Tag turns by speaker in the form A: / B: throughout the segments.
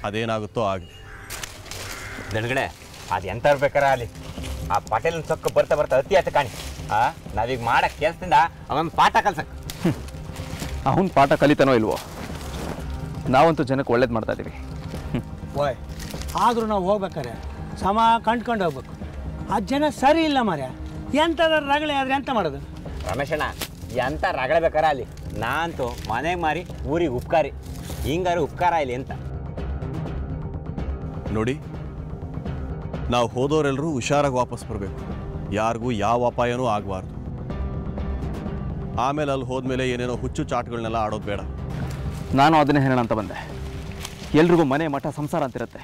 A: ಅದೇನಾಗುತ್ತೋ ಆಗಲಿ.
B: ದಣಗಡೆ ಅದು ಎಂತ ಇರ್ಬೇಕಾರ ಅಲ್ಲಿ ಆ ಪಟೇಲ್ ಸೊಕ್ಕ ಬರ್ತಾ ಬರ್ತಾ ಅತಿ ಆತ ಕಾಣಿ. ನಾವೀಗ ಮಾಡೋ ಕೆಲಸದಿಂದ ಅವನ ಪಾಠ ಕಲ್ಸಕ್ಕೆ.
C: ಅವನು ಪಾಠ ಕಲಿತಾನೋ ಇಲ್ವೋ, ನಾವಂತೂ ಜನಕ್ಕೆ ಒಳ್ಳೇದು ಮಾಡ್ತಾ ಇದ್ದೀವಿ.
D: ಓಯ್ ಆದರೂ ನಾವು ಹೋಗ್ಬೇಕಾರೆ ಸಮ ಕಂಡ್ಕೊಂಡು ಹೋಗ್ಬೇಕು. ಆ ಜನ ಸರಿ ಇಲ್ಲ ಮಾರ್ಯ, ಎಂಥದ್ರ ರಗಳೆ ಆದರೆ ಎಂತ ಮಾಡೋದು?
B: ರಮೇಶಣ್ಣ ಎಂತ ರಗಳೆ ಬೇಕಾರ ಅಲ್ಲಿ, ನಾ ಅಂತೂ ಮನೆಗೆ ಮಾರಿ ಊರಿಗೆ ಉಪಕಾರಿ, ಹಿಂಗಾರು ಉಪಕಾರ ಇಲ್ಲಿ ಅಂತ.
A: ನೋಡಿ, ನಾವು ಹೋದವರೆಲ್ಲರೂ ಹುಷಾರಾಗಿ ವಾಪಸ್ ಬರಬೇಕು. ಯಾರಿಗೂ ಯಾವ ಅಪಾಯನೂ ಆಗಬಾರ್ದು. ಆಮೇಲೆ ಅಲ್ಲಿ ಹೋದ್ಮೇಲೆ ಏನೇನೋ ಹುಚ್ಚು ಚಾಟ್ಗಳನ್ನೆಲ್ಲ ಆಡೋದು ಬೇಡ.
C: ನಾನು ಅದನ್ನೇ ಹೇಳೋಣ ಅಂತ ಬಂದೆ. ಎಲ್ರಿಗೂ ಮನೆ ಮಠ ಸಂಸಾರ ಅಂತಿರುತ್ತೆ,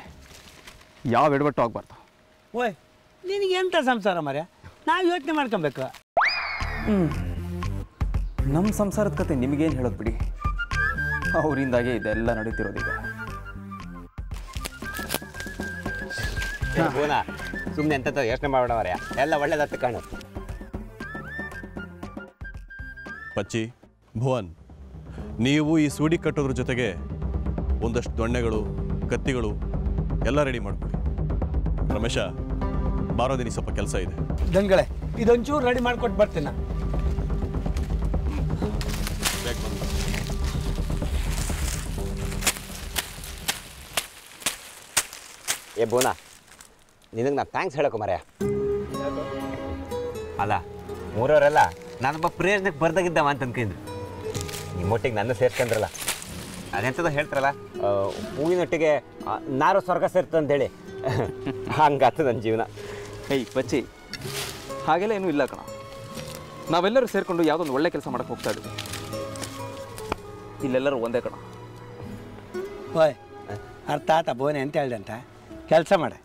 C: ಯಾವ ಎಡವಟ್ಟು ಆಗಬಾರ್ದು.
D: ಓಯ್ ನಿನಗೆ ಎಂಥ ಸಂಸಾರ ಮಾರ್ಯ, ನಾವು ಯೋಚನೆ ಮಾಡ್ಕೊಬೇಕು.
C: ನಮ್ಮ ಸಂಸಾರದ ಕತೆ ನಿಮಗೇನು ಹೇಳೋದು ಬಿಡಿ, ಅವರಿಂದಾಗೆ ಇದೆಲ್ಲ ನಡೀತಿರೋದೀಗ.
B: ಸುಮ್ಮನೆ ಎಂತ ಯೋಚನೆ ಮಾಡೋಣ ಮರ್ಯ, ಎಲ್ಲ ಒಳ್ಳೇದತ್ತ ಕಾಣು.
A: ಪಚ್ಚಿ, ಭುವನ್, ನೀವು ಈ ಸೂಡಿ ಕಟ್ಟೋದ್ರ ಜೊತೆಗೆ ಒಂದಷ್ಟು ದೊಣ್ಣೆಗಳು, ಕತ್ತಿಗಳು ಎಲ್ಲ ರೆಡಿ ಮಾಡ್ಕೊಳ್ಳಿ. ರಮೇಶ, ಬಾರೋದಿನಿ, ಸ್ವಲ್ಪ ಕೆಲಸ ಇದೆ.
D: ದನ್ಗಳೇ ಇದೊಂಚೂರು ರೆಡಿ ಮಾಡ್ಕೊಟ್ಟು ಬರ್ತೀನಿ.
B: ಏ ಬೋನಾ, ನಿನಗೆ ನಾ ಥ್ಯಾಂಕ್ಸ್ ಹೇಳೋಕೆ ಮರ್ಯ. ಅಲ್ಲ, ಮೂರವರೆಲ್ಲ ನಾನೊಬ್ಬ ಪ್ರಯೋಜನಕ್ಕೆ ಬರ್ದಾಗಿದ್ದವ ಅಂತ ಅನ್ಕೊಂಡ್ರು. ನಿಮ್ಮೊಟ್ಟಿಗೆ ನನ್ನ ಸೇರ್ಕೊಂಡ್ರಲ್ಲ, ಅದೆಂಥದ್ದು ಹೇಳ್ತಾರಲ್ಲ, ಹೂವಿನೊಟ್ಟಿಗೆ ನಾರು ಸ್ವರ್ಗ ಸೇರ್ತಂತೇಳಿ, ಹಂಗಾತು ನನ್ನ ಜೀವನ.
C: ಹೇಯ್ ಪಚ್ಚಿ, ಹಾಗೆಲ್ಲ ಏನೂ ಇಲ್ಲ ಕಣ. ನಾವೆಲ್ಲರೂ ಸೇರಿಕೊಂಡು ಯಾವುದೊಂದು ಒಳ್ಳೆ ಕೆಲಸ ಮಾಡೋಕ್ಕೆ ಹೋಗ್ತಾ ಇದ್ದೀವಿ. ಇಲ್ಲೆಲ್ಲರೂ ಒಂದೇ ಕಣ.
D: ಓಯ್ ಅರ್ಥ ಆತ ಬೋನೆ ಅಂತ ಹೇಳ್ದೆ ಅಂತ ಕೆಲಸ ಮಾಡೆ.